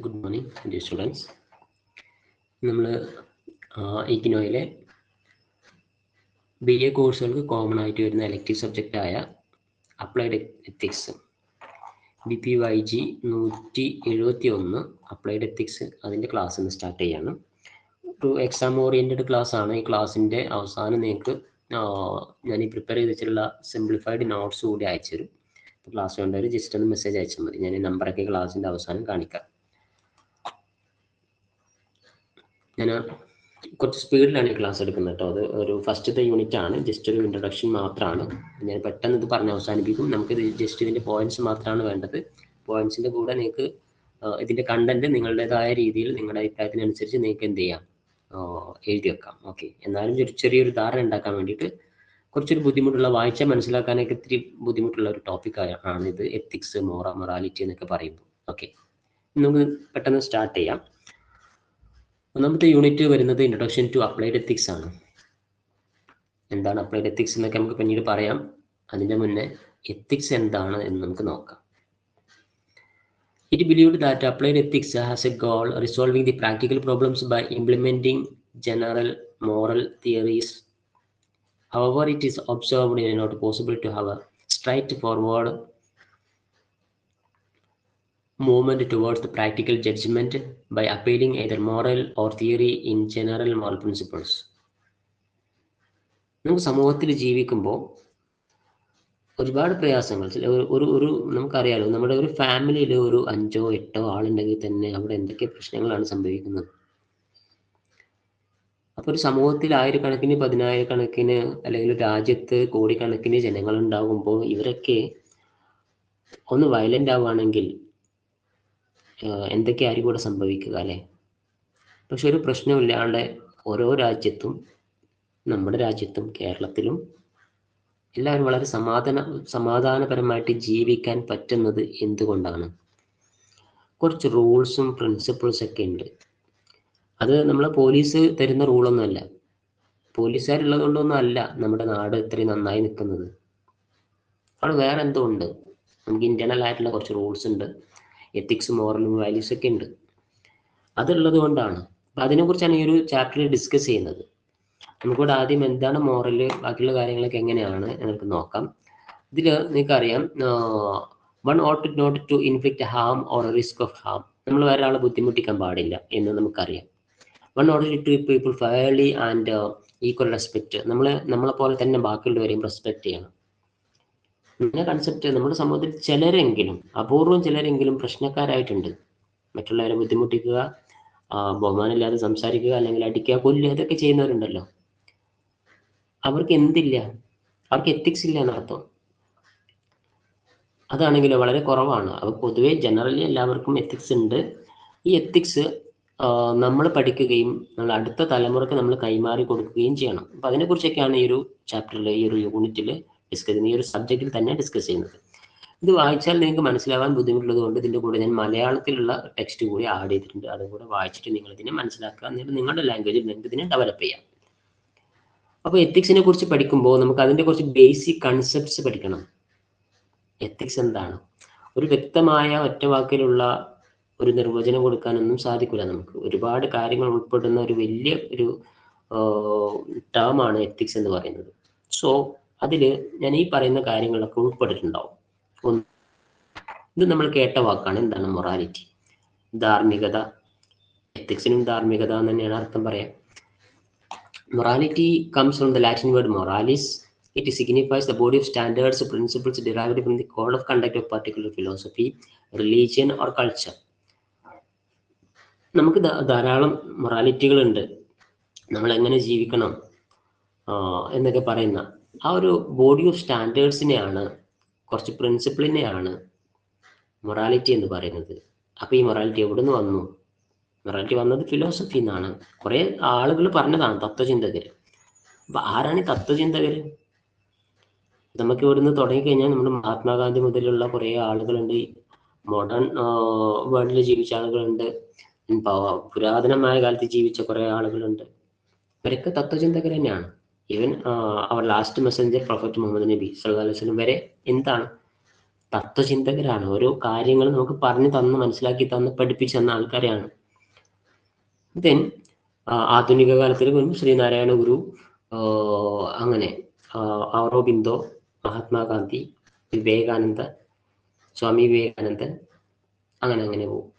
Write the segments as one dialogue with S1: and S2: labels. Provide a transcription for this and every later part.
S1: Good morning dear students. നമ്മൾ ഇഗ്നോയിലെ BA കോഴ്സുകൾക്ക് common ആയിട്ട് വരുന്ന എലക്റ്റീവ് സബ്ജക്റ്റായ applied ethics BPYG 171 applied ethics അതിൻ്റെ ക്ലാസ് ഇന്ന് സ്റ്റാർട്ട് ചെയ്യാണ്. ഒരു എക്സാം ഓറിയൻറ്റഡ് ക്ലാസ് ആണ്. ഈ ക്ലാസ്സിൻ്റെ അവസാനം നിങ്ങൾക്ക് ഞാൻ ഈ പ്രിപ്പയർ ചെയ്ത് വെച്ചിട്ടുള്ള സിംപ്ലിഫൈഡ് നോട്ട്സ് കൂടി അയച്ചു തരും. ക്ലാസ് വേണ്ടവർ ജസ്റ്റ് ഒന്ന് മെസ്സേജ് അയച്ചാൽ മതി. ഞാൻ ഈ നമ്പറൊക്കെ ക്ലാസ്സിൻ്റെ അവസാനം കാണിക്കാം. ഞാൻ കുറച്ച് സ്പീഡിലാണ് ഈ ക്ലാസ് എടുക്കുന്നത് കേട്ടോ. അത് ഒരു ഫസ്റ്റത്തെ യൂണിറ്റ് ആണ്, ജസ്റ്റ് ഒരു ഇൻട്രൊഡക്ഷൻ മാത്രമാണ്. ഞാൻ പെട്ടെന്ന് ഇത് പറഞ്ഞ് അവസാനിപ്പിക്കും. നമുക്കിത് ജസ്റ്റ് ഇതിൻ്റെ പോയിന്റ്സ് മാത്രമാണ് വേണ്ടത്. പോയിന്റ്സിൻ്റെ കൂടെ നിങ്ങൾക്ക് ഇതിൻ്റെ കണ്ടന്റ് നിങ്ങളുടേതായ രീതിയിൽ നിങ്ങളുടെ അഭിപ്രായത്തിനനുസരിച്ച് നിങ്ങൾക്ക് എന്ത് ചെയ്യാം, എഴുതി വെക്കാം. ഓക്കെ, എന്നാലും ചെറിയൊരു ധാരണ ഉണ്ടാക്കാൻ വേണ്ടിയിട്ട് കുറച്ചൊരു ബുദ്ധിമുട്ടുള്ള, വായിച്ചാൽ മനസ്സിലാക്കാനൊക്കെ ഇത്തിരി ബുദ്ധിമുട്ടുള്ള ഒരു ടോപ്പിക് ആണ് ഇത്, എത്തിക്സ്, മൊറാലിറ്റി എന്നൊക്കെ പറയുമ്പോൾ. ഓക്കെ, നമുക്ക് പെട്ടെന്ന് സ്റ്റാർട്ട് ചെയ്യാം. ഒന്നാമത്തെ യൂണിറ്റ് വരുന്നത് ഇൻട്രൊഡക്ഷൻ ടു അപ്ലൈഡ് എത്തിക്സ് ആണ്. എന്താണ് അപ്ലൈഡ് എത്തിക്സ് എന്നൊക്കെ നമുക്ക് പിന്നീട് പറയാം. അതിൻ്റെ മുന്നേ എത്തിക്സ് എന്താണ് എന്ന് നമുക്ക് നോക്കാം. It believed that applied ethics has a goal resolving the practical problems by implementing general moral theories. However, it is observed it is not possible to have a straightforward movement towards the practical judgment by appealing either moral or theory in general moral principles. നമുക്ക് സമൂഹത്തിൽ ജീവിക്കുമ്പോൾ ഒരുപാട് പ്രയാസങ്ങൾ, ഒരു നമുക്കറിയാലോ, നമ്മുടെ ഒരു ഫാമിലിയിൽ ഒരു 5 or 8 ആളുണ്ടെങ്കിൽ തന്നെ അവിടെ എന്തൊക്കെ പ്രശ്നങ്ങളാണ് സംഭവിക്കുന്നത്. അപ്പോൾ ഒരു സമൂഹത്തിൽ ആയിരക്കണക്കിന്, 10,000-കണക്കിന്, അല്ലെങ്കിൽ രാജ്യത്ത് കോടിക്കണക്കിന് ജനങ്ങൾ ഉണ്ടാകുമ്പോൾ ഇവരൊക്കെ ഒന്ന് വയലൻ്റ് ആവുകയാണെങ്കിൽ എന്തൊക്കെയായിരിക്കും ഇവിടെ സംഭവിക്കുക അല്ലേ? പക്ഷെ ഒരു പ്രശ്നമില്ലാണ്ട് ഓരോ രാജ്യത്തും, നമ്മുടെ രാജ്യത്തും കേരളത്തിലും എല്ലാവരും വളരെ സമാധാനപരമായിട്ട് ജീവിക്കാൻ പറ്റുന്നത് എന്തുകൊണ്ടാണ്? കുറച്ച് റൂൾസും പ്രിൻസിപ്പിൾസൊക്കെ ഉണ്ട്. അത് നമ്മളെ പോലീസ് തരുന്ന റൂളൊന്നുമല്ല, പോലീസുകാരുള്ളത് കൊണ്ടൊന്നും അല്ല നമ്മുടെ നാട് ഇത്രയും നന്നായി നിൽക്കുന്നത്. അവിടെ വേറെ എന്തോ ഉണ്ട്. നമുക്ക് ഇന്റേണൽ ആയിട്ടുള്ള കുറച്ച് റൂൾസ് ഉണ്ട്, എത്തിക്സ്, മോറലും വാല്യൂസ് ഒക്കെ ഉണ്ട്. അതുള്ളത് കൊണ്ടാണ്. അപ്പം അതിനെക്കുറിച്ചാണ് ഈ ഒരു ചാപ്റ്ററിൽ ഡിസ്കസ് ചെയ്യുന്നത്. നമുക്കിവിടെ ആദ്യം എന്താണ് മോറല്, ബാക്കിയുള്ള കാര്യങ്ങളൊക്കെ എങ്ങനെയാണ് നമുക്ക് നോക്കാം. ഇതിൽ നിങ്ങൾക്കറിയാം, one ought not to inflict harm or risk of harm. നമ്മൾ വേറെ ആളെ ബുദ്ധിമുട്ടിക്കാൻ പാടില്ല എന്ന് നമുക്കറിയാം. One ought to treat people fairly and equal respect. നമ്മളെ പോലെ തന്നെ ബാക്കിയുള്ളവരെയും റെസ്പെക്ട് ചെയ്യണം. ഇങ്ങനെ കൺസെപ്റ്റ് നമ്മുടെ സമൂഹത്തിൽ ചിലരെങ്കിലും, അപൂർവം ചിലരെങ്കിലും പ്രശ്നക്കാരായിട്ടുണ്ട്. മറ്റുള്ളവരെ ബുദ്ധിമുട്ടിക്കുക, ബഹുമാനമില്ലാതെ സംസാരിക്കുക, അല്ലെങ്കിൽ അടിക്കുക, കൊല്ലുക, ഇതൊക്കെ ചെയ്യുന്നവരുണ്ടല്ലോ. അവർക്ക് എന്തില്ല? അവർക്ക് എത്തിക്സ് ഇല്ല എന്നർത്ഥം. അതാണെങ്കിലോ വളരെ കുറവാണ്. അവർ പൊതുവെ ജനറലി എല്ലാവർക്കും എത്തിക്സ് ഉണ്ട്. ഈ എത്തിക്സ് നമ്മൾ പഠിക്കുകയും നമ്മൾ അടുത്ത തലമുറക്ക് നമ്മൾ കൈമാറി കൊടുക്കുകയും ചെയ്യണം. അപ്പം അതിനെക്കുറിച്ചൊക്കെയാണ് ഈ ഒരു ചാപ്റ്ററിൽ, ഈ ഒരു യൂണിറ്റിൽ ഡിസ്കസ് ചെയ്യുന്നത്, ഈ ഒരു സബ്ജക്റ്റിൽ തന്നെ ഡിസ്കസ് ചെയ്യുന്നത്. ഇത് വായിച്ചാൽ നിങ്ങൾക്ക് മനസ്സിലാവാൻ ബുദ്ധിമുട്ടുള്ളത് കൊണ്ട് ഇതിൻ്റെ കൂടെ ഞാൻ മലയാളത്തിലുള്ള ടെക്സ്റ്റ് കൂടി ആഡ് ചെയ്തിട്ടുണ്ട്. അതും കൂടെ വായിച്ചിട്ട് നിങ്ങൾ ഇതിനെ മനസ്സിലാക്കുക, എന്നിട്ട് നിങ്ങളുടെ ലാംഗ്വേജിൽ നിങ്ങൾക്ക് ഇതിനെ ഡെവലപ്പ് ചെയ്യാം. അപ്പോൾ എത്തിക്സിനെ കുറിച്ച് പഠിക്കുമ്പോൾ നമുക്ക് അതിൻ്റെ കുറച്ച് ബേസിക് കൺസെപ്റ്റ്സ് പഠിക്കണം. എത്തിക്സ് എന്താണ്? ഒരു വ്യക്തമായ ഒറ്റ വാക്കിലുള്ള ഒരു നിർവചനം കൊടുക്കാനൊന്നും സാധിക്കില്ല. നമുക്ക് ഒരുപാട് കാര്യങ്ങൾ ഉൾപ്പെടുന്ന ഒരു വലിയ ഒരു ടേമാണ് എത്തിക്സ് എന്ന് പറയുന്നത്. സോ അതിൽ ഞാൻ ഈ പറയുന്ന കാര്യങ്ങളൊക്കെ ഉൾപ്പെട്ടിട്ടുണ്ടാവും. ഇത് നമ്മൾ കേട്ട വാക്കാണ്. എന്താണ് മൊറാലിറ്റി? ധാർമ്മികത. എത്തിക്സിനും ധാർമ്മികത എന്ന് തന്നെയാണ് അർത്ഥം പറയാം. Morality comes from the Latin word moralis. It signifies the body of standards, principles derived from the code of conduct of particular philosophy, religion or culture. നമുക്ക് ധാരാളം മൊറാലിറ്റികളുണ്ട്. നമ്മൾ എങ്ങനെ ജീവിക്കണം എന്നൊക്കെ പറയുന്ന ആ ഒരു ബോഡി ഓഫ് സ്റ്റാൻഡേർഡ്സിനെയാണ്, കുറച്ച് പ്രിൻസിപ്പിളിനെയാണ് മൊറാലിറ്റി എന്ന് പറയുന്നത്. അപ്പോൾ ഈ മൊറാലിറ്റി എവിടെ നിന്ന് വന്നു? മൊറാലിറ്റി വന്നത് ഫിലോസഫി എന്നാണ്. കുറേ ആളുകൾ പറഞ്ഞതാണ്, തത്വചിന്തകർ. അപ്പം ആരാണ് ഈ തത്വചിന്തകർ? നമുക്ക് ഇവിടുന്ന് തുടങ്ങിക്കഴിഞ്ഞാൽ നമ്മുടെ മഹാത്മാഗാന്ധി മുതലുള്ള കുറേ ആളുകളുണ്ട്. മോഡേൺ വേൾഡിൽ ജീവിച്ച ആളുകളുണ്ട്, പുരാതനമായ കാലത്ത് ജീവിച്ച കുറേ ആളുകളുണ്ട്. ഇവരൊക്കെ തത്വചിന്തകർ തന്നെയാണ്. ഈവൻ അവർ ലാസ്റ്റ് മെസ്സഞ്ചർ പ്രൊഫറ്റ് മുഹമ്മദ് നബി സല്ലല്ലാഹു അലൈഹി വസല്ലം വരെ എന്താണ്? തത്വചിന്തകരാണ്. ഓരോ കാര്യങ്ങൾ നമുക്ക് പറഞ്ഞു തന്ന് മനസ്സിലാക്കി തന്ന് പഠിപ്പിച്ചു തന്ന ആൾക്കാരെയാണ്. ദെൻ ആധുനിക കാലത്തിൽ വരുമ്പോൾ ശ്രീനാരായണ ഗുരു, അങ്ങനെ ഔറോബിന്ദോ, മഹാത്മാഗാന്ധി, വിവേകാനന്ദ, സ്വാമി വിവേകാനന്ദൻ, അങ്ങനെ പോകും.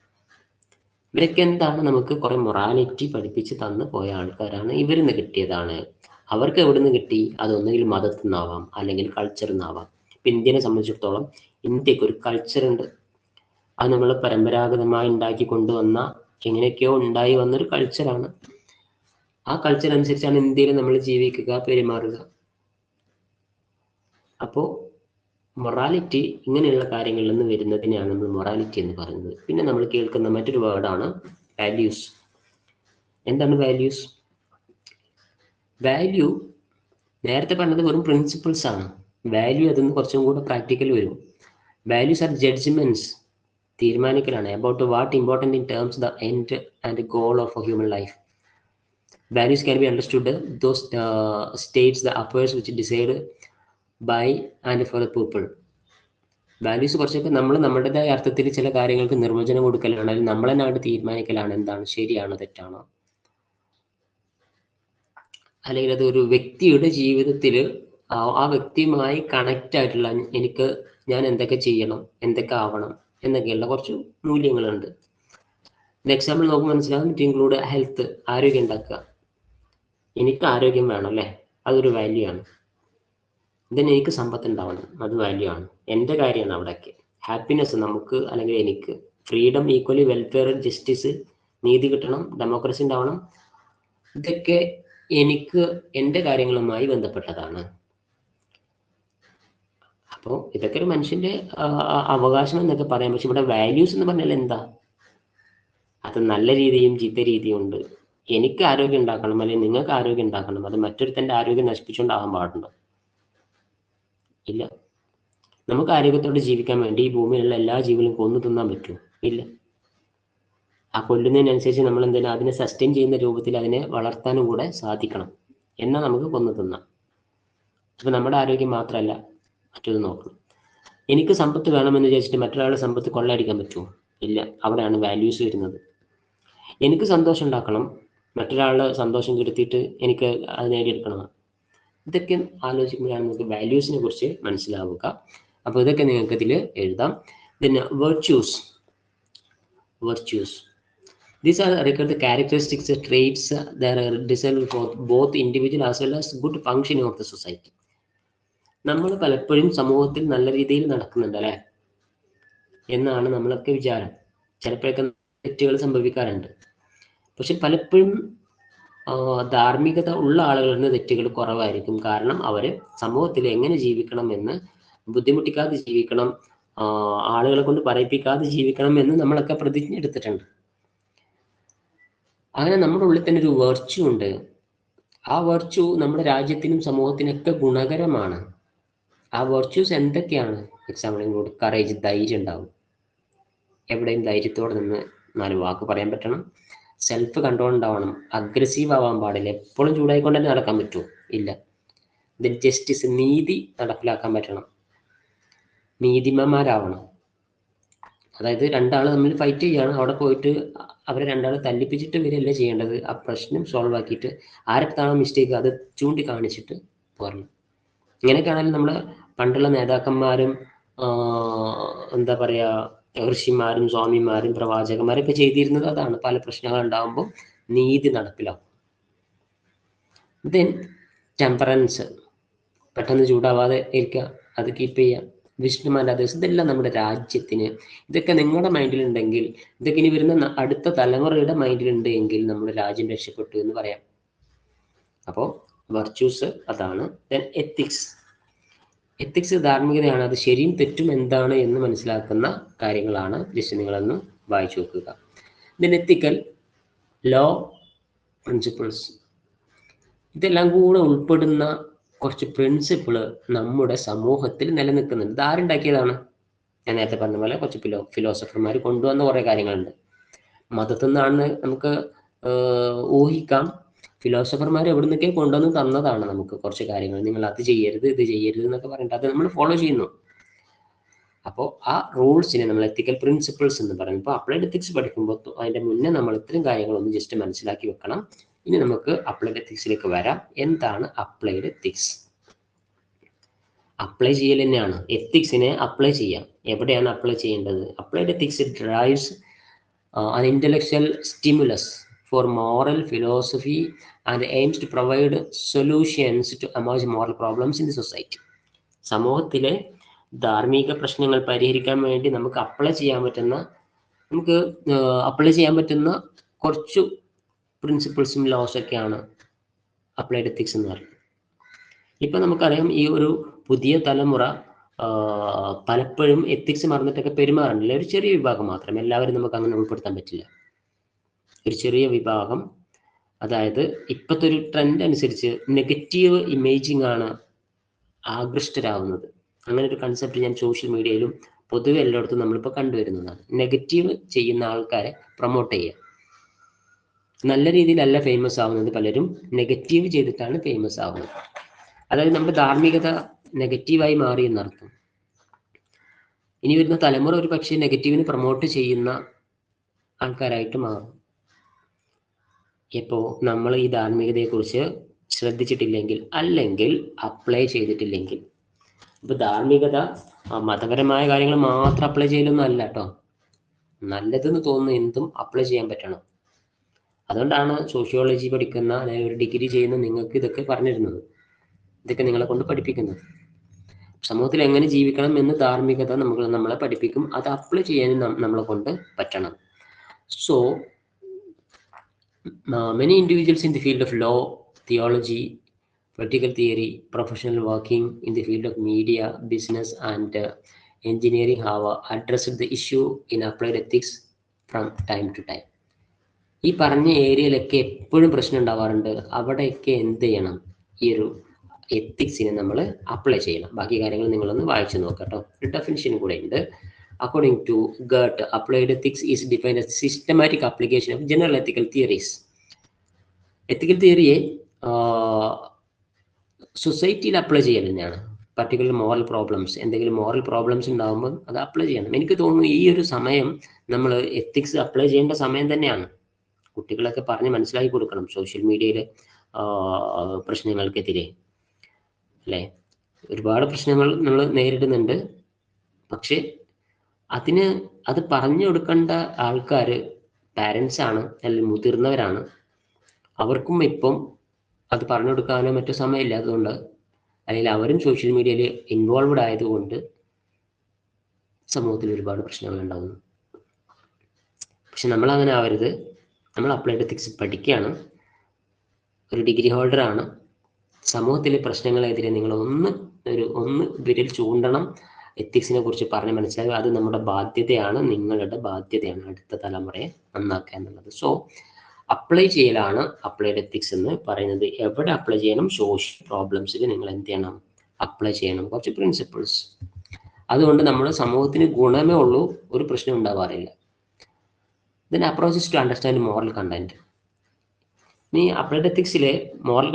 S1: ഇവരൊക്കെ എന്താണ് നമുക്ക് കുറെ മൊറാലിറ്റി പഠിപ്പിച്ച് തന്നു പോയ ആൾക്കാരാണ്. ഇവരിന്ന് കിട്ടിയതാണ്. അവർക്ക് എവിടെ നിന്ന് കിട്ടി? അതൊന്നുകിൽ മതത്തിൽ നിന്നാവാം, അല്ലെങ്കിൽ കൾച്ചറിൽ നിന്നാവാം. ഇപ്പം ഇന്ത്യനെ സംബന്ധിച്ചിടത്തോളം ഇന്ത്യക്ക് ഒരു കൾച്ചർ ഉണ്ട്. അത് നമ്മൾ പരമ്പരാഗതമായി ഉണ്ടാക്കി കൊണ്ടുവന്ന, എങ്ങനെയൊക്കെയോ ഉണ്ടായി വന്നൊരു കൾച്ചറാണ്. ആ കൾച്ചർ അനുസരിച്ചാണ് ഇന്ത്യയിൽ നമ്മൾ ജീവിക്കുക, പെരുമാറുക. അപ്പോൾ മൊറാലിറ്റി ഇങ്ങനെയുള്ള കാര്യങ്ങളിൽ നിന്ന് വരുന്നതിനെയാണ് നമ്മൾ മൊറാലിറ്റി എന്ന് പറയുന്നത്. പിന്നെ നമ്മൾ കേൾക്കുന്ന മറ്റൊരു വേർഡാണ് വാല്യൂസ്. എന്താണ് വാല്യൂസ്? വാല്യൂ നേരത്തെ പറഞ്ഞത് വെറും പ്രിൻസിപ്പിൾസ് ആണ്. വാല്യൂ അതിൽ നിന്ന് കുറച്ചും കൂടെ പ്രാക്ടിക്കൽ വരും. വാല്യൂസ് ആർ ജഡ്ജ്മെന്റ്സ്, തീരുമാനിക്കലാണ്. About what important in terms the end and goal of a human life. Values can be understood those states the affairs which decide by and for the people. Values കുറച്ചൊക്കെ നമ്മൾ നമ്മുടേതായ അർത്ഥത്തിൽ ചില കാര്യങ്ങൾക്ക് നിർവചനം കൊടുക്കലാണ്, അല്ലെങ്കിൽ നമ്മൾ തന്നെ തീരുമാനിക്കലാണ് എന്താണ് ശരിയാണോ തെറ്റാണോ. അല്ലെങ്കിൽ അത് ഒരു വ്യക്തിയുടെ ജീവിതത്തിൽ ആ വ്യക്തിയുമായി കണക്റ്റ് ആയിട്ടുള്ള ഞാൻ എന്തൊക്കെ ചെയ്യണം, എന്തൊക്കെ ആവണം എന്നൊക്കെയുള്ള കുറച്ച് മൂല്യങ്ങളുണ്ട്. എക്സാമ്പിൾ നമുക്ക് മനസ്സിലാകും. ഇറ്റ് ഇൻക്ലൂഡ് ഹെൽത്ത്, ആരോഗ്യം ഉണ്ടാക്കുക. എനിക്ക് ആരോഗ്യം വേണം അല്ലേ, അതൊരു വാല്യൂ ആണ്. ഇതിന് എനിക്ക് സമ്പത്ത് ഉണ്ടാവണം, അത് വാല്യൂ ആണ്. എൻ്റെ കാര്യമാണ് അവിടെയൊക്കെ. ഹാപ്പിനെസ് നമുക്ക് അല്ലെങ്കിൽ എനിക്ക്, ഫ്രീഡം, ഈക്വലി, വെൽഫെയർ, ജസ്റ്റിസ്, നീതി കിട്ടണം, ഡെമോക്രസി ഉണ്ടാവണം. ഇതൊക്കെ എനിക്ക് എൻ്റെ കാര്യങ്ങളുമായി ബന്ധപ്പെട്ടതാണ്. അപ്പോൾ ഇതൊക്കെ ഒരു മനുഷ്യൻ്റെ അവകാശം എന്നൊക്കെ പറയാം. പക്ഷെ ഇവിടെ വാല്യൂസ് എന്ന് പറഞ്ഞാൽ എന്താ? അത് നല്ല രീതിയും ചീത്ത രീതിയും ഉണ്ട്. എനിക്ക് ആരോഗ്യം ഉണ്ടാക്കണം, അല്ലെങ്കിൽ നിങ്ങൾക്ക് ആരോഗ്യം ഉണ്ടാക്കണം. അത് മറ്റൊരുത്തൻ്റെ ആരോഗ്യം നശിപ്പിച്ചുകൊണ്ടാകാൻ പാടുണ്ടോ? ഇല്ല. നമുക്ക് ആരോഗ്യത്തോടെ ജീവിക്കാൻ വേണ്ടി ഈ ഭൂമിയിലുള്ള എല്ലാ ജീവികളും കൊന്നു തിന്നാൻ പറ്റുമോ? ഇല്ല. ആ കൊല്ലുന്നതിനനുസരിച്ച് നമ്മൾ എന്തെങ്കിലും അതിനെ സസ്റ്റെയിൻ ചെയ്യുന്ന രൂപത്തിൽ അതിനെ വളർത്താനും കൂടെ സാധിക്കണം. എന്നാൽ നമുക്ക് കൊന്നു തിന്നാം. അപ്പൊ നമ്മുടെ ആരോഗ്യം മാത്രമല്ല മറ്റൊന്ന് നോക്കണം. എനിക്ക് സമ്പത്ത് വേണമെന്ന് വിചാരിച്ചിട്ട് മറ്റൊരാളുടെ സമ്പത്ത് കൊള്ളയടിക്കാൻ പറ്റുമോ? ഇല്ല. അവിടെയാണ് വാല്യൂസ് വരുന്നത്. എനിക്ക് സന്തോഷം ഉണ്ടാക്കണം, മറ്റൊരാളുടെ സന്തോഷം കെടുത്തിയിട്ട് എനിക്ക് അത് നേടിയെടുക്കണം. ഇതൊക്കെ ആലോചിക്കുമ്പോഴാണ് നമുക്ക് വാല്യൂസിനെ കുറിച്ച് മനസ്സിലാവുക. അപ്പോൾ ഇതൊക്കെ നിങ്ങൾക്ക് ഇതിൽ എഴുതാം. പിന്നെ virtues. These are the characteristics, traits that are desirable for both individual as well as good functioning of the society. നമ്മൾ പലപ്പോഴും സമൂഹത്തിൽ നല്ല രീതിയിൽ നടക്കുന്നുണ്ട് അല്ലേ എന്നാണ് നമ്മളൊക്കെ വിചാരം. ചിലപ്പോഴൊക്കെ തെറ്റുകൾ സംഭവിക്കാറുണ്ട്. പക്ഷെ പലപ്പോഴും ധാർമ്മികത ഉള്ള ആളുകളിൽ നിന്ന് തെറ്റുകൾ കുറവായിരിക്കും. കാരണം അവർ സമൂഹത്തിൽ എങ്ങനെ ജീവിക്കണം എന്ന്, ബുദ്ധിമുട്ടിക്കാതെ ജീവിക്കണം, ആളുകളെ കൊണ്ട് പറയിപ്പിക്കാതെ ജീവിക്കണം എന്ന് നമ്മളൊക്കെ പ്രതിജ്ഞ എടുത്തിട്ടുണ്ട്. അങ്ങനെ നമ്മുടെ ഉള്ളിൽ തന്നെ ഒരു വെർച്യു ഉണ്ട്. ആ വെർച്യു നമ്മുടെ രാജ്യത്തിനും സമൂഹത്തിനൊക്കെ ഗുണകരമാണ്. ആ വെർച്യൂസ് എന്തൊക്കെയാണ്? എക്സാമ്പിൾ കറേജ്, ധൈര്യം ഉണ്ടാവും. എവിടെയും ധൈര്യത്തോടെ നിന്ന് 4 വാക്ക് പറയാൻ പറ്റണം. സെൽഫ് കൺട്രോൾ ഉണ്ടാവണം. അഗ്രസീവ് ആവാൻ പാടില്ല. എപ്പോഴും ചൂടായിക്കൊണ്ട് തന്നെ നടക്കാൻ പറ്റുമോ? ഇല്ല. ഇതിൽ ജസ്റ്റിസ്, നീതി നടപ്പിലാക്കാൻ പറ്റണം. നീതിമാന്മാരാവണം. അതായത് രണ്ടാൾ തമ്മിൽ ഫൈറ്റ് ചെയ്യാണ്, അവിടെ പോയിട്ട് അവരെ രണ്ടാളെ തല്ലിപ്പിച്ചിട്ട് വരികയല്ല ചെയ്യേണ്ടത്. ആ പ്രശ്നം സോൾവ് ആക്കിയിട്ട് ആരടുത്താണോ മിസ്റ്റേക്ക് അത് ചൂണ്ടിക്കാണിച്ചിട്ട് പോരണം. ഇങ്ങനെയൊക്കെയാണെങ്കിൽ നമ്മുടെ പണ്ടുള്ള നേതാക്കന്മാരും എന്താ പറയാ, ഋഷിമാരും സ്വാമിമാരും പ്രവാചകന്മാരൊക്കെ ചെയ്തിരുന്നത് അതാണ്. പല പ്രശ്നങ്ങൾ ഉണ്ടാകുമ്പോൾ നീതി നടപ്പിലാവും. ദെൻ ടെമ്പറൻസ്, പെട്ടെന്ന് ചൂടാവാതെ ഇരിക്കുക, അത് കീപ്പ് ചെയ്യുക. വിഷ്ണുമാൻ്റെ ദിവസം, ഇതെല്ലാം നമ്മുടെ രാജ്യത്തിന്, ഇതൊക്കെ നിങ്ങളുടെ മൈൻഡിലുണ്ടെങ്കിൽ, ഇതൊക്കെ ഇനി വരുന്ന അടുത്ത തലമുറയുടെ മൈൻഡിലുണ്ട് എങ്കിൽ നമ്മുടെ രാജ്യം രക്ഷപ്പെട്ടു എന്ന് പറയാം. അപ്പോൾ വെർച്യൂസ് അതാണ്. ദെൻ എത്തിക്സ് ധാർമ്മികതയാണ്. അത് ശരിയും തെറ്റും എന്താണ് എന്ന് മനസ്സിലാക്കുന്ന കാര്യങ്ങളാണ്. ജസ്റ്റ് നിങ്ങളൊന്ന് വായിച്ചു നോക്കുക. ദെൻ എത്തിക്കൽ, ലോ, പ്രിൻസിപ്പിൾസ്, ഇതെല്ലാം കൂടെ ഉൾപ്പെടുന്ന കുറച്ച് പ്രിൻസിപ്പിള് നമ്മുടെ സമൂഹത്തിൽ നിലനിൽക്കുന്നുണ്ട്. ഇത് ആരുണ്ടാക്കിയതാണ്? ഞാൻ നേരത്തെ പറഞ്ഞ പോലെ കുറച്ച് ഫിലോസഫർമാർ കൊണ്ടുവന്ന കുറേ കാര്യങ്ങളുണ്ട്. മതത്തിൽ നിന്നാണെന്ന് നമുക്ക് ഊഹിക്കാം. ഫിലോസഫർമാർ എവിടെ നിന്നൊക്കെ കൊണ്ടുവന്ന് തന്നതാണ് നമുക്ക് കുറച്ച് കാര്യങ്ങൾ. നിങ്ങൾ അത് ചെയ്യരുത്, ഇത് ചെയ്യരുത് എന്നൊക്കെ പറഞ്ഞിട്ട് അത് നമ്മൾ ഫോളോ ചെയ്യുന്നു. അപ്പോൾ ആ റൂൾസിനെ നമ്മൾ എത്തിക്കൽ പ്രിൻസിപ്പിൾസ് എന്ന് പറയും. ഇപ്പോൾ അപ്ലൈഡ് എത്തിക്സ് പഠിക്കുമ്പോൾ അതിൻ്റെ മുന്നേ നമ്മൾ ഇത്രയും കാര്യങ്ങളൊന്ന് ജസ്റ്റ് മനസ്സിലാക്കി വെക്കണം. ഇനി നമുക്ക് അപ്ലൈഡ് എത്തിക്സിലേക്ക് വരാം. എന്താണ് അപ്ലൈഡ് എത്തിക്സ്? അപ്ലൈ ചെയ്യൽ തന്നെയാണ്. എത്തിക്സിനെ അപ്ലൈ ചെയ്യാം. എവിടെയാണ് അപ്ലൈ ചെയ്യേണ്ടത്? Applied ethics drives an intellectual stimulus for moral philosophy and aims to provide solutions to emerging moral problems in the society. സമൂഹത്തിലെ ധാർമ്മിക പ്രശ്നങ്ങൾ പരിഹരിക്കാൻ വേണ്ടി നമുക്ക് അപ്ലൈ ചെയ്യാൻ പറ്റുന്ന കുറച്ചു പ്രിൻസിപ്പിൾസും ലോസൊക്കെയാണ് അപ്ലൈഡ് എത്തിക്സ് എന്ന് പറയുന്നത്. ഇപ്പം നമുക്കറിയാം, ഈ ഒരു പുതിയ തലമുറ പലപ്പോഴും എത്തിക്സ് മറന്നിട്ടൊക്കെ പെരുമാറുന്നില്ല. ഒരു ചെറിയ വിഭാഗം മാത്രം, എല്ലാവരും നമുക്ക് അങ്ങനെ ഉൾപ്പെടുത്താൻ പറ്റില്ല. ഒരു ചെറിയ വിഭാഗം, അതായത് ഇപ്പോഴത്തെ ഒരു ട്രെൻഡ് അനുസരിച്ച് നെഗറ്റീവ് ഇമേജിംഗ് ആണ് ആകൃഷ്ടരാകുന്നത്. അങ്ങനെ ഒരു കൺസെപ്റ്റ് ഞാൻ സോഷ്യൽ മീഡിയയിലും പൊതുവെ എല്ലായിടത്തും നമ്മളിപ്പോൾ കണ്ടുവരുന്നതാണ്. നെഗറ്റീവ് ചെയ്യുന്ന ആൾക്കാരെ പ്രൊമോട്ട് ചെയ്യുക. നല്ല രീതിയിലല്ല ഫേമസ് ആവുന്നത്, പലരും നെഗറ്റീവ് ചെയ്തിട്ടാണ് ഫേമസ് ആവുന്നത്. അതായത് നമ്മുടെ ധാർമ്മികത നെഗറ്റീവായി മാറി എന്നർത്ഥം. ഇനി വരുന്ന തലമുറ ഒരു പക്ഷേ നെഗറ്റീവിന് പ്രൊമോട്ട് ചെയ്യുന്ന ആൾക്കാരായിട്ട് മാറും. ഇപ്പോൾ നമ്മൾ ഈ ധാർമ്മികതയെക്കുറിച്ച് ശ്രദ്ധിച്ചിട്ടില്ലെങ്കിൽ, അല്ലെങ്കിൽ അപ്ലൈ ചെയ്തിട്ടില്ലെങ്കിൽ. ഇപ്പോൾ ധാർമ്മികത മതപരമായ കാര്യങ്ങൾ മാത്രം അപ്ലൈ ചെയ്യലൊന്നും അല്ല കേട്ടോ. നല്ലതെന്ന് തോന്നുന്ന എന്തും അപ്ലൈ ചെയ്യാൻ പറ്റണം. അതുകൊണ്ടാണ് സോഷ്യോളജി പഠിക്കുന്ന, അല്ലെങ്കിൽ ഒരു ഡിഗ്രി ചെയ്യുന്ന നിങ്ങൾക്ക് ഇതൊക്കെ പറഞ്ഞിരുന്നത്, ഇതൊക്കെ നിങ്ങളെ കൊണ്ട് പഠിപ്പിക്കുന്നത്. സമൂഹത്തിൽ എങ്ങനെ ജീവിക്കണം എന്ന് ധാർമ്മികത നമ്മളെ പഠിപ്പിക്കും. അത് അപ്ലൈ ചെയ്യാനും നമ്മളെ കൊണ്ട് പറ്റണം. So many individuals in the field of law, theology, political theory, professional working in the field of media, business and engineering have addressed the issue in applied ethics from time to time. ഈ പറഞ്ഞ ഏരിയയിലൊക്കെ എപ്പോഴും പ്രശ്നം ഉണ്ടാവാറുണ്ട്. അവിടെയൊക്കെ എന്ത് ചെയ്യണം? ഈ ഒരു എത്തിക്സിനെ നമ്മൾ അപ്ലൈ ചെയ്യണം. ബാക്കി കാര്യങ്ങൾ നിങ്ങളൊന്ന് വായിച്ചു നോക്കാം കേട്ടോ. ഒരു ഡെഫിനിഷൻ കൂടെ ഉണ്ട്. According to Goethe, applied ethics is defined as systematic application of general ethical theories. എത്തിക്കൽ തിയറിയെ സൊസൈറ്റിയിൽ അപ്ലൈ ചെയ്യൽ തന്നെയാണ്. പർട്ടിക്കുലർ മോറൽ പ്രോബ്ലംസ്, എന്തെങ്കിലും മോറൽ പ്രോബ്ലംസ് ഉണ്ടാകുമ്പോൾ അത് അപ്ലൈ ചെയ്യണം. എനിക്ക് തോന്നുന്നു ഈ ഒരു സമയം നമ്മൾ എത്തിക്സ് അപ്ലൈ ചെയ്യേണ്ട സമയം തന്നെയാണ്. കുട്ടികളൊക്കെ പറഞ്ഞ് മനസ്സിലാക്കി കൊടുക്കണം സോഷ്യൽ മീഡിയയിലെ പ്രശ്നങ്ങൾക്കെതിരെ, അല്ലേ? ഒരുപാട് പ്രശ്നങ്ങൾ നമ്മൾ നേരിടുന്നുണ്ട്. പക്ഷെ അത് പറഞ്ഞു കൊടുക്കേണ്ട ആൾക്കാർ പാരൻസ് ആണ്, അല്ലെങ്കിൽ മുതിർന്നവരാണ്. അവർക്കും ഇപ്പം അത് പറഞ്ഞു കൊടുക്കാനോ മറ്റോ സമയമില്ലാത്തതുകൊണ്ട്, അല്ലെങ്കിൽ അവരും സോഷ്യൽ മീഡിയയിൽ ഇൻവോൾവ്ഡ് ആയതുകൊണ്ട് സമൂഹത്തിൽ ഒരുപാട് പ്രശ്നങ്ങൾ ഉണ്ടാകുന്നു. പക്ഷെ നമ്മളങ്ങനെ ആവരുത്. നമ്മൾ അപ്ലൈഡ് എത്തിക്സ് പഠിക്കുകയാണ്, ഒരു ഡിഗ്രി ഹോൾഡറാണ്. സമൂഹത്തിലെ പ്രശ്നങ്ങളെതിരെ നിങ്ങൾ ഒന്ന് വിരൽ ചൂണ്ടണം. എത്തിക്സിനെ കുറിച്ച് പറഞ്ഞ് മനസ്സിലാക്കുക. അത് നമ്മുടെ ബാധ്യതയാണ്, നിങ്ങളുടെ ബാധ്യതയാണ് അടുത്ത തലമുറയെ നന്നാക്കുക എന്നുള്ളത്. സോ അപ്ലൈ ചെയ്യലാണ് അപ്ലൈഡ് എത്തിക്സ് എന്ന് പറയുന്നത്. എവിടെ അപ്ലൈ ചെയ്യണം? സോഷ്യൽ പ്രോബ്ലംസിൽ നിങ്ങൾ എന്ത് ചെയ്യണം? അപ്ലൈ ചെയ്യണം കുറച്ച് പ്രിൻസിപ്പിൾസ്. അതുകൊണ്ട് നമ്മുടെ സമൂഹത്തിന് ഗുണമേ ഉള്ളൂ, ഒരു പ്രശ്നം ഉണ്ടാവാറില്ല. Then approaches to understand moral content. ഇനി അപ്ലൈഡ് എത്തിക്സിലെ മോറൽ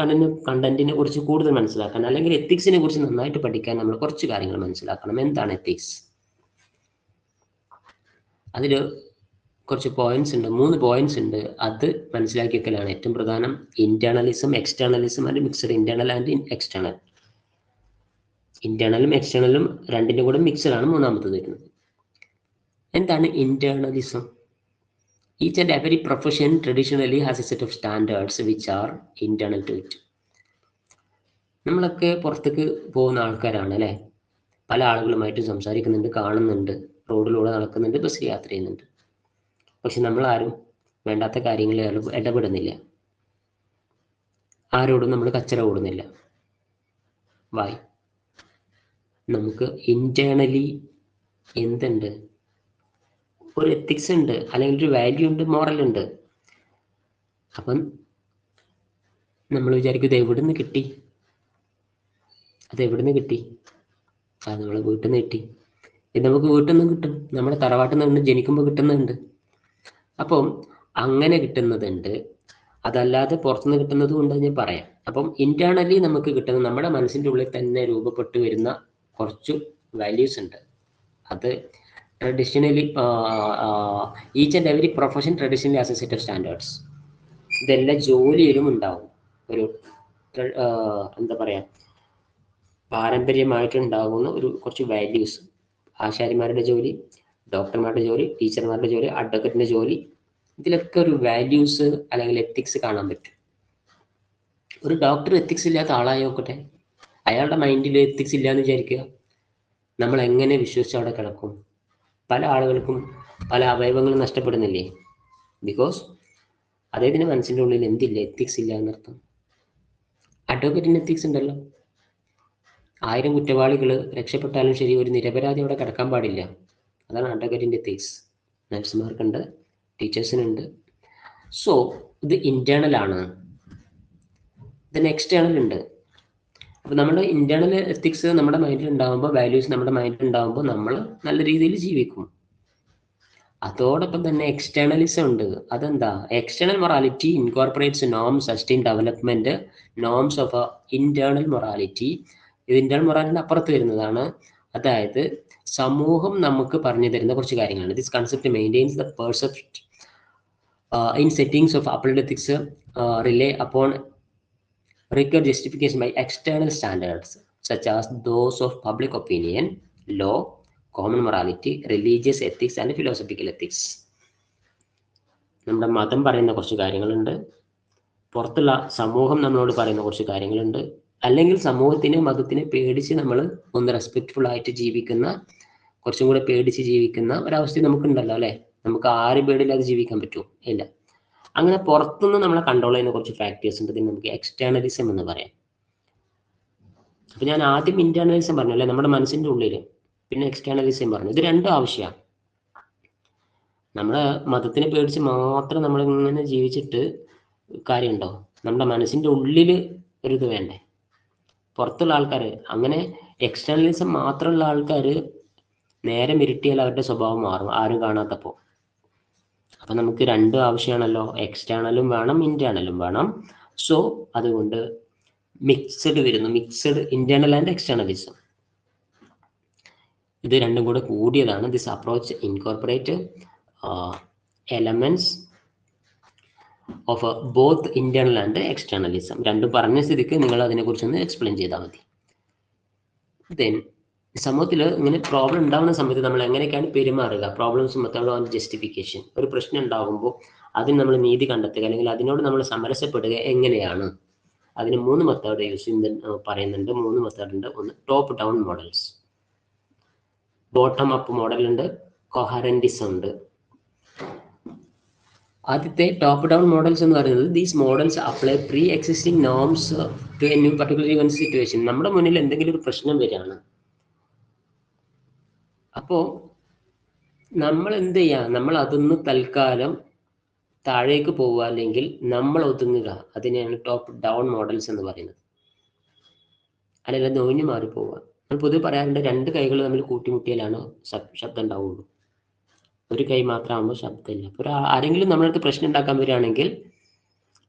S1: കണ്ടന്റിനെ കുറിച്ച് കൂടുതൽ മനസ്സിലാക്കാൻ, അല്ലെങ്കിൽ എത്തിക്സിനെ കുറിച്ച് നന്നായിട്ട് പഠിക്കാൻ നമ്മൾ കുറച്ച് കാര്യങ്ങൾ മനസ്സിലാക്കണം. എന്താണ് എത്തിക്സ്? അതിൽ കുറച്ച് പോയിന്റ്സ് ഉണ്ട്, 3 പോയിന്റ്സ് ഉണ്ട്. അത് മനസ്സിലാക്കി വെക്കലാണ് ഏറ്റവും പ്രധാനം. Internalism, externalism and mixed. Internal and external. ഇന്റേണലും എക്സ്റ്റേണലും രണ്ടിൻ്റെ കൂടെ മിക്സഡാണ് മൂന്നാമത്തത് വരുന്നത്. എന്താണ് ഇന്റേണലിസം? Each and every profession traditionally has a set of standards which are internal to it. നമ്മളൊക്കെ പുറത്തേക്ക് പോകുന്ന ആൾക്കാരാണ്, അല്ലേ? പല ആളുകളുമായിട്ട് സംസാരിക്കുന്നുണ്ട്, കാണുന്നുണ്ട്, റോഡിലൂടെ നടക്കുന്നുണ്ട്, ബസ്സിൽ യാത്ര ചെയ്യുന്നുണ്ട്. പക്ഷെ നമ്മളാരും വേണ്ടാത്ത കാര്യങ്ങളിൽ ഇടപെടുന്നില്ല. ആരോടും നമ്മൾ കച്ചറ കൂടുന്നില്ല. വൈ? നമുക്ക് ഇന്റേണലി എന്തുണ്ട്? ഒരു എത്തിക്സ് ഉണ്ട്, അല്ലെങ്കിൽ ഒരു വാല്യൂ ഉണ്ട്, മോറൽ ഉണ്ട്. അപ്പം നമ്മൾ വിചാരിക്കും ഇത് എവിടുന്ന് കിട്ടി? അത് നമ്മളെ വീട്ടിൽ നിന്ന് കിട്ടി. ഇത് നമുക്ക് വീട്ടിൽ നിന്ന് കിട്ടും, നമ്മുടെ തറവാട്ടിൽ നിന്ന് ജനിക്കുമ്പോൾ കിട്ടുന്നുണ്ട്. അപ്പം അങ്ങനെ കിട്ടുന്നതുണ്ട്, അതല്ലാതെ പുറത്തുനിന്ന് കിട്ടുന്നതും ഉണ്ടെന്ന് ഞാൻ പറയാം. അപ്പം ഇന്റേണലി നമുക്ക് കിട്ടുന്ന, നമ്മുടെ മനസ്സിൻ്റെ ഉള്ളിൽ തന്നെ രൂപപ്പെട്ടു വരുന്ന കുറച്ച് വാല്യൂസ് ഉണ്ട്. അത് traditionally each and every profession traditionally as A set of standards. ഇതെല്ലാം ജോലിയിലും ഉണ്ടാവും. ഒരു എന്താ പറയുക, പാരമ്പര്യമായിട്ടുണ്ടാകുന്ന ഒരു കുറച്ച് വാല്യൂസ്. ആശാരിമാരുടെ ജോലി, ഡോക്ടർമാരുടെ ജോലി, ടീച്ചർമാരുടെ ജോലി, അഡ്വക്കറ്റിൻ്റെ ജോലി, ഇതിലൊക്കെ ഒരു വാല്യൂസ് അല്ലെങ്കിൽ എത്തിക്സ് കാണാൻ പറ്റും. ഒരു ഡോക്ടർ എത്തിക്സ് ഇല്ലാത്ത ആളായി നോക്കട്ടെ, അയാളുടെ മൈൻഡിൽ എത്തിക്സ് ഇല്ലയെന്ന് വിചാരിക്കുക, നമ്മൾ എങ്ങനെ വിശ്വസിച്ച് അവിടെ കിടക്കും? പല ആളുകൾക്കും പല അവയവങ്ങളും നഷ്ടപ്പെടുന്നില്ലേ? ബിക്കോസ് അദ്ദേഹത്തിൻ്റെ മനസ്സിൻ്റെ ഉള്ളിൽ എന്തില്ല? എത്തിക്സ് ഇല്ല എന്നർത്ഥം. അഡ്വക്കറ്റിന് എത്തിക്സ് ഉണ്ടല്ലോ. 1000 കുറ്റവാളികൾ രക്ഷപ്പെട്ടാലും ശരി, ഒരു നിരപരാധി അവിടെ കിടക്കാൻ പാടില്ല. അതാണ് അഡ്വക്കറ്റിൻ്റെ എത്തിക്സ്. നഴ്സുമാർക്കുണ്ട്, ടീച്ചേഴ്സിനുണ്ട്. സോ ഇത് ഇന്റേണൽ ആണ്, ഇതിന് എക്സ്റ്റേണൽ ഉണ്ട്. അപ്പോൾ നമ്മുടെ ഇന്റേണൽ എത്തിക്സ് നമ്മുടെ മൈൻഡിൽ ഉണ്ടാകുമ്പോൾ, വാല്യൂസ് നമ്മുടെ മൈൻഡിൽ ഉണ്ടാകുമ്പോൾ നമ്മൾ നല്ല രീതിയിൽ ജീവിക്കും. അതോടൊപ്പം തന്നെ എക്സ്റ്റേണലിസം ഉണ്ട്. അതെന്താ? External morality incorporates norms, sustain development norms of internal morality. ഇത് ഇന്റേണൽ മൊറാലിറ്റിന് അപ്പുറത്ത് വരുന്നതാണ്. അതായത് സമൂഹം നമുക്ക് പറഞ്ഞു തരുന്ന കുറച്ച് കാര്യങ്ങളാണ്. This concept maintains the percept in settings of applied ethics rely upon rigor justification by external standards such as those of public opinion, law, common morality, religious ethics and philosophical ethics. നമ്മുടെ മതം പറയുന്ന കുറച്ച് കാര്യങ്ങളുണ്ട്, പുറത്തുള്ള സമൂഹം നമ്മളോട് പറയുന്ന കുറച്ച് കാര്യങ്ങളുണ്ട്, അല്ലെങ്കിൽ സമൂഹത്തിന് മതത്തിനെ പേടിച്ച് നമ്മൾ ഒന്ന് റെസ്പെക്റ്റ്ഫുൾ ആയിട്ട് ജീവിക്കുന്ന, കുറച്ചും കൂടെ പേടിച്ച് ജീവിക്കുന്ന ഒരവസ്ഥ നമുക്കുണ്ടല്ലോ അല്ലേ? നമുക്ക് ആരും പേടിയില്ലാതെ ജീവിക്കാൻ പറ്റുമോ? ഇല്ല. അങ്ങനെ പുറത്തുനിന്ന് നമ്മളെ കൺട്രോൾ ചെയ്യുന്ന കുറച്ച് ഫാക്ടേഴ്സ് ഉണ്ട്. ഇതിന് നമുക്ക് എക്സ്റ്റേണലിസം എന്ന് പറയാം. അപ്പൊ ഞാൻ ആദ്യം ഇന്റേണലിസം പറഞ്ഞു അല്ലെ, നമ്മുടെ മനസ്സിന്റെ ഉള്ളിൽ, പിന്നെ എക്സ്റ്റേണലിസം പറഞ്ഞു. ഇത് രണ്ടും ആവശ്യമാണ്. നമ്മളെ മതത്തിനെ പേടിച്ച് മാത്രം നമ്മളിങ്ങനെ ജീവിച്ചിട്ട് കാര്യമുണ്ടോ? നമ്മുടെ മനസ്സിന്റെ ഉള്ളിൽ ഒരു ഇത് വേണ്ടേ? പുറത്തുള്ള ആൾക്കാർ അങ്ങനെ എക്സ്റ്റേണലിസം മാത്രമുള്ള ആൾക്കാർ നേരെ മിരട്ടിയാൽ അവരുടെ സ്വഭാവം മാറും, ആരും കാണാത്തപ്പോൾ. അപ്പം നമുക്ക് രണ്ടും ആവശ്യമാണല്ലോ, എക്സ്റ്റേണലും വേണം, ഇന്റേണലും വേണം. സോ അതുകൊണ്ട് മിക്സഡ് വരുന്നു, മിക്സഡ് ഇന്റേണൽ ആൻഡ് എക്സ്റ്റേണലിസം. ഇത് രണ്ടും കൂടെ കൂടിയതാണ്. This approach incorporate elements of both internal and externalism. രണ്ടും പറഞ്ഞ സ്ഥിതിക്ക് നിങ്ങൾ അതിനെക്കുറിച്ചൊന്ന് എക്സ്പ്ലെയിൻ ചെയ്താൽ മതി. ദെൻ സമൂഹത്തിൽ ഇങ്ങനെ പ്രോബ്ലം ഉണ്ടാകുന്ന സമയത്ത് നമ്മൾ എങ്ങനെയൊക്കെയാണ് പെരുമാറുക? Problems method of justification. ഒരു പ്രശ്നം ഉണ്ടാകുമ്പോൾ അതിന് നമ്മൾ നീതി കണ്ടെത്തുക, അല്ലെങ്കിൽ അതിനോട് നമ്മൾ സമരസപ്പെടുക എങ്ങനെയാണ്? അതിന് 3 മെത്തേഡ് യൂസ് പറയുന്നുണ്ട്. 3 മെത്തേഡ് ഉണ്ട്. ഒന്ന് top down models, bottom up model ഉണ്ട്, കൊഹറന്റിസം ഉണ്ട്. ആദ്യത്തെ ടോപ്പ് ഡൗൺ മോഡൽസ് എന്ന് പറയുന്നത്, these models apply pre existing norms to a new particular event situation. നമ്മുടെ മുന്നിൽ എന്തെങ്കിലും ഒരു പ്രശ്നം വരികയാണ്, അപ്പോൾ നമ്മൾ എന്ത് ചെയ്യുക? നമ്മൾ അതൊന്ന് തൽക്കാലം താഴേക്ക് പോവുക, അല്ലെങ്കിൽ നമ്മൾ ഒതുങ്ങുക. അതിനെയാണ് ടോപ്പ് ഡൗൺ മോഡൽസ് എന്ന് പറയുന്നത്. അല്ലെങ്കിൽ അത് ഒഴിഞ്ഞു മാറിപ്പോവുക. നമ്മൾ പൊതുവെ പറയാറുണ്ട്, 2 കൈകൾ തമ്മിൽ കൂട്ടിമുട്ടിയാലാണ് ശബ്ദം ഉണ്ടാവുള്ളൂ. ഒരു കൈ മാത്രമാകുമ്പോൾ ശബ്ദമില്ല. അപ്പോൾ ആരെങ്കിലും നമ്മളടുത്ത് പ്രശ്നം ഉണ്ടാക്കാൻ വരികയാണെങ്കിൽ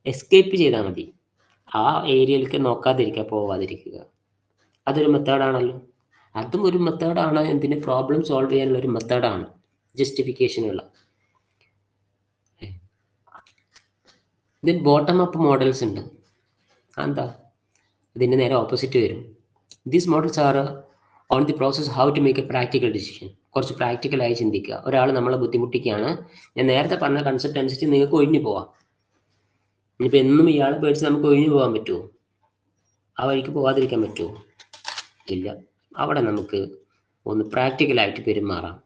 S1: എസ്കേപ്പ് ചെയ്താൽ മതി. ആ ഏരിയയിലേക്ക് നോക്കാതിരിക്കുക, പോവാതിരിക്കുക. അതൊരു മെത്തേഡാണല്ലോ. അതും ഒരു മെത്തേഡാണ്. എന്തിന്? പ്രോബ്ലം സോൾവ് ചെയ്യാനുള്ള ഒരു മെത്തേഡാണ്, ജസ്റ്റിഫിക്കേഷനുള്ള. ഇതിൽ ബോട്ടം അപ്പ് മോഡൽസ് ഉണ്ട്. എന്താ? ഇതിൻ്റെ നേരെ ഓപ്പോസിറ്റ് വരും. These models are on the process how to make a practical decision. കുറച്ച് പ്രാക്ടിക്കലായി ചിന്തിക്കുക. ഒരാൾ നമ്മളെ ബുദ്ധിമുട്ടിക്കുകയാണ്, ഞാൻ നേരത്തെ പറഞ്ഞ കൺസെപ്റ്റ് അനുസരിച്ച് നിങ്ങൾക്ക് ഒഴിഞ്ഞു പോവാം. ഇനിയിപ്പോൾ എന്നും ഇയാളെ പേടിച്ച് നമുക്ക് ഒഴിഞ്ഞു പോകാൻ പറ്റുമോ? ആ വഴിക്ക് പോകാതിരിക്കാൻ പറ്റുമോ? ഇല്ല. അവിടെ നമുക്ക് ഒന്ന് പ്രാക്ടിക്കലായിട്ട് പെരുമാറാം.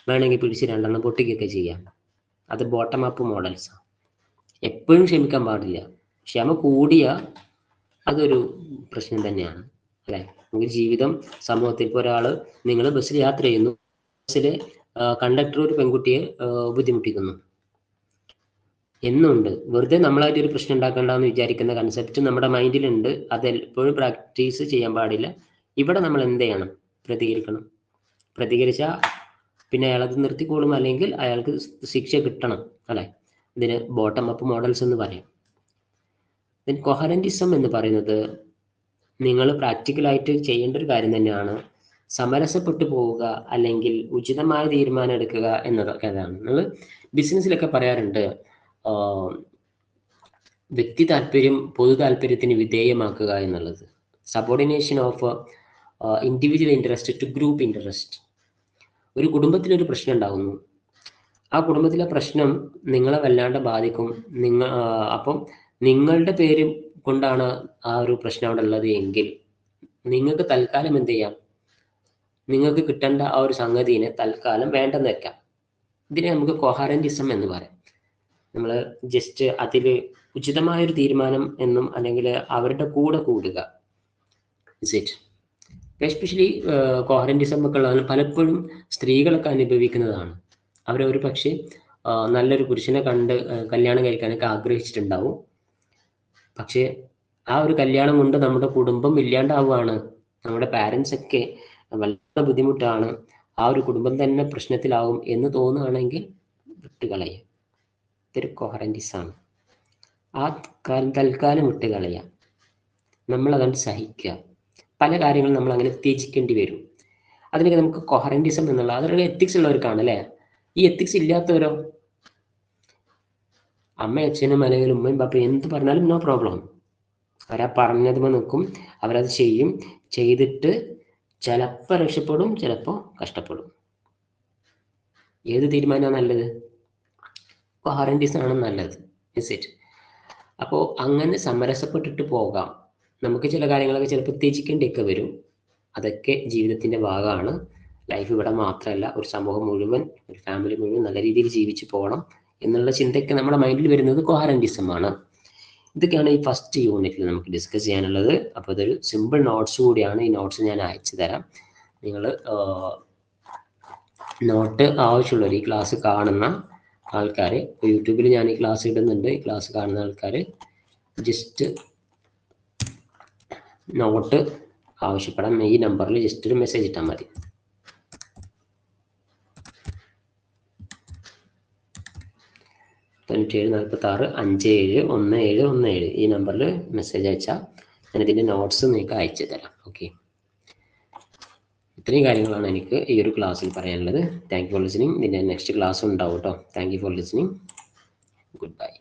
S1: വേണമെങ്കിൽ പിടിച്ച് 2 എണ്ണം പൊട്ടിക്കുകയൊക്കെ ചെയ്യാം. അത് ബോട്ടം അപ്പ് മോഡൽസാണ്. എപ്പോഴും ക്ഷമിക്കാൻ പാടില്ല. ക്ഷമ കൂടിയ അതൊരു പ്രശ്നം തന്നെയാണ് അല്ലേ? നമുക്ക് ജീവിതം, സമൂഹത്തിൽ ഇപ്പോൾ ഒരാൾ, നിങ്ങൾ ബസ്സിൽ യാത്ര ചെയ്യുന്നു, ബസ്സിലെ കണ്ടക്ടർ ഒരു പെൺകുട്ടിയെ ബുദ്ധിമുട്ടിക്കുന്നു എന്നുണ്ട്. വെറുതെ നമ്മളായിട്ട് ഒരു പ്രശ്നം ഉണ്ടാക്കേണ്ടെന്ന് വിചാരിക്കുന്ന കൺസെപ്റ്റ് നമ്മുടെ മൈൻഡിലുണ്ട്. അത് എപ്പോഴും പ്രാക്ടീസ് ചെയ്യാൻ പാടില്ല. ഇവിടെ നമ്മൾ എന്ത് ചെയ്യണം? പ്രതികരിക്കണം. പ്രതികരിച്ചാൽ പിന്നെ അയാളത് നിർത്തിക്കോളും, അല്ലെങ്കിൽ അയാൾക്ക് ശിക്ഷ കിട്ടണം അല്ലേ? ഇതിന് ബോട്ടം അപ്പ് മോഡൽസ് എന്ന് പറയും. ദെൻ കൊഹറന്റിസം എന്ന് പറയുന്നത് നിങ്ങൾ പ്രാക്ടിക്കലായിട്ട് ചെയ്യേണ്ട ഒരു കാര്യം തന്നെയാണ്. സമരസപ്പെട്ടു പോവുക അല്ലെങ്കിൽ ഉചിതമായ തീരുമാനം എടുക്കുക എന്നതൊക്കെ അതാണ്. നമ്മൾ ബിസിനസ്സിലൊക്കെ പറയാറുണ്ട്, വ്യക്തി താല്പര്യം പൊതു താല്പര്യത്തിന് വിധേയമാക്കുക എന്നുള്ളത്. Subordination of individual interest to group interest. ഒരു കുടുംബത്തിലൊരു പ്രശ്നം ഉണ്ടാകുന്നു, ആ കുടുംബത്തിലെ പ്രശ്നം നിങ്ങളെ വല്ലാണ്ട് ബാധിക്കും. അപ്പം നിങ്ങളുടെ പേര് കൊണ്ടാണ് ആ ഒരു പ്രശ്നം അവിടെ ഉള്ളത് എങ്കിൽ നിങ്ങൾക്ക് തൽക്കാലം എന്ത് ചെയ്യാം, നിങ്ങൾക്ക് കിട്ടേണ്ട ആ ഒരു സംഗതിനെ തൽക്കാലം വേണ്ടെന്ന് വെക്കാം. ഇതിനെ നമുക്ക് കൊഹറന്റിസം എന്ന് പറയാം. നമ്മൾ ജസ്റ്റ് അതിൽ ഉചിതമായൊരു തീരുമാനം എന്നും അല്ലെങ്കിൽ അവരുടെ കൂടെ കൂടുക. എസ്പെഷ്യലി കൊഹറന്റിസം ഒക്കെ ഉള്ളതാണ് പലപ്പോഴും സ്ത്രീകളൊക്കെ അനുഭവിക്കുന്നതാണ്. അവരൊരു പക്ഷേ നല്ലൊരു പുരുഷനെ കണ്ട് കല്യാണം കഴിക്കാനൊക്കെ ആഗ്രഹിച്ചിട്ടുണ്ടാവും. പക്ഷേ ആ ഒരു കല്യാണം കൊണ്ട് നമ്മുടെ കുടുംബം ഇല്ലാണ്ടാവുകയാണ്, നമ്മുടെ പാരൻസ് ഒക്കെ വളരെ ബുദ്ധിമുട്ടാണ്, ആ ഒരു കുടുംബം തന്നെ പ്രശ്നത്തിലാവും എന്ന് തോന്നുകയാണെങ്കിൽ വിട്ടുകളയുക. ഇതൊരു കൊഹറന്റിസാണ്. ആ തൽക്കാലം വിട്ടുകളയാം, നമ്മളതുകൊണ്ട് സഹിക്കുക. പല കാര്യങ്ങളും നമ്മൾ അങ്ങനെ ത്യജിക്കേണ്ടി വരും. അതിനൊക്കെ നമുക്ക് കൊഹറന്റിസം എന്നുള്ള അതൊരു എത്തിക്സ് ഉള്ളവർക്കാണ് അല്ലേ. ഈ എത്തിക്സ് ഇല്ലാത്തവരോ, അമ്മയും അച്ഛനും അല്ലെങ്കിൽ ഉമ്മയും ബാപ്പയും എന്ത് പറഞ്ഞാലും നോ പ്രോബ്ലം, അവരാ പറഞ്ഞതുമ്പോൾ നിൽക്കും, അവരത് ചെയ്യും. ചെയ്തിട്ട് ചിലപ്പോൾ രക്ഷപ്പെടും, ചിലപ്പോൾ കഷ്ടപ്പെടും. ഏത് തീരുമാനമാണ് നല്ലത്? കൊഹറന്റിസം ആണ് നല്ലത്. അപ്പോൾ അങ്ങനെ സമരസപ്പെട്ടിട്ട് പോകാം. നമുക്ക് ചില കാര്യങ്ങളൊക്കെ ചിലപ്പോൾ ത്യജിക്കേണ്ടിയൊക്കെ വരും. അതൊക്കെ ജീവിതത്തിൻ്റെ ഭാഗമാണ്. ലൈഫ് ഇവിടെ മാത്രമല്ല, ഒരു സമൂഹം മുഴുവൻ, ഒരു ഫാമിലി മുഴുവൻ നല്ല രീതിയിൽ ജീവിച്ചു പോകണം എന്നുള്ള ചിന്തയൊക്കെ നമ്മുടെ മൈൻഡിൽ വരുന്നത് കൊഹറന്റിസമാണ്. ഇതൊക്കെയാണ് ഈ ഫസ്റ്റ് യൂണിറ്റിൽ നമുക്ക് ഡിസ്കസ് ചെയ്യാനുള്ളത്. അപ്പോൾ ഇതൊരു സിമ്പിൾ നോട്ട്സ് കൂടിയാണ്. ഈ നോട്ട്സ് ഞാൻ അയച്ചു തരാം. നിങ്ങൾ നോട്ട് ആവശ്യമുള്ളവർ, ഈ ക്ലാസ് കാണുന്ന ആൾക്കാർ, യൂട്യൂബിൽ ഞാൻ ഈ ക്ലാസ് ഇടുന്നുണ്ട്, ഈ ക്ലാസ് കാണുന്ന ആൾക്കാർ ജസ്റ്റ് നോട്ട് ആവശ്യപ്പെടാം. ഈ നമ്പറിൽ ജസ്റ്റ് ഒരു മെസ്സേജ് ഇട്ടാൽ മതി. 9746571717 ഈ നമ്പറിൽ മെസ്സേജ് അയച്ചാൽ ഞാനിതിൻ്റെ നോട്ട്സ് നിങ്ങൾക്ക് അയച്ചു തരാം. ഓക്കെ, ഇത്രയും കാര്യങ്ങളാണ് എനിക്ക് ഈ ഒരു ക്ലാസ്സിൽ പറയാനുള്ളത്. Thank you for listening. ഇതിൻ്റെ നെക്സ്റ്റ് ക്ലാസ് ഉണ്ടാവും കേട്ടോ. Thank you for listening. Good bye.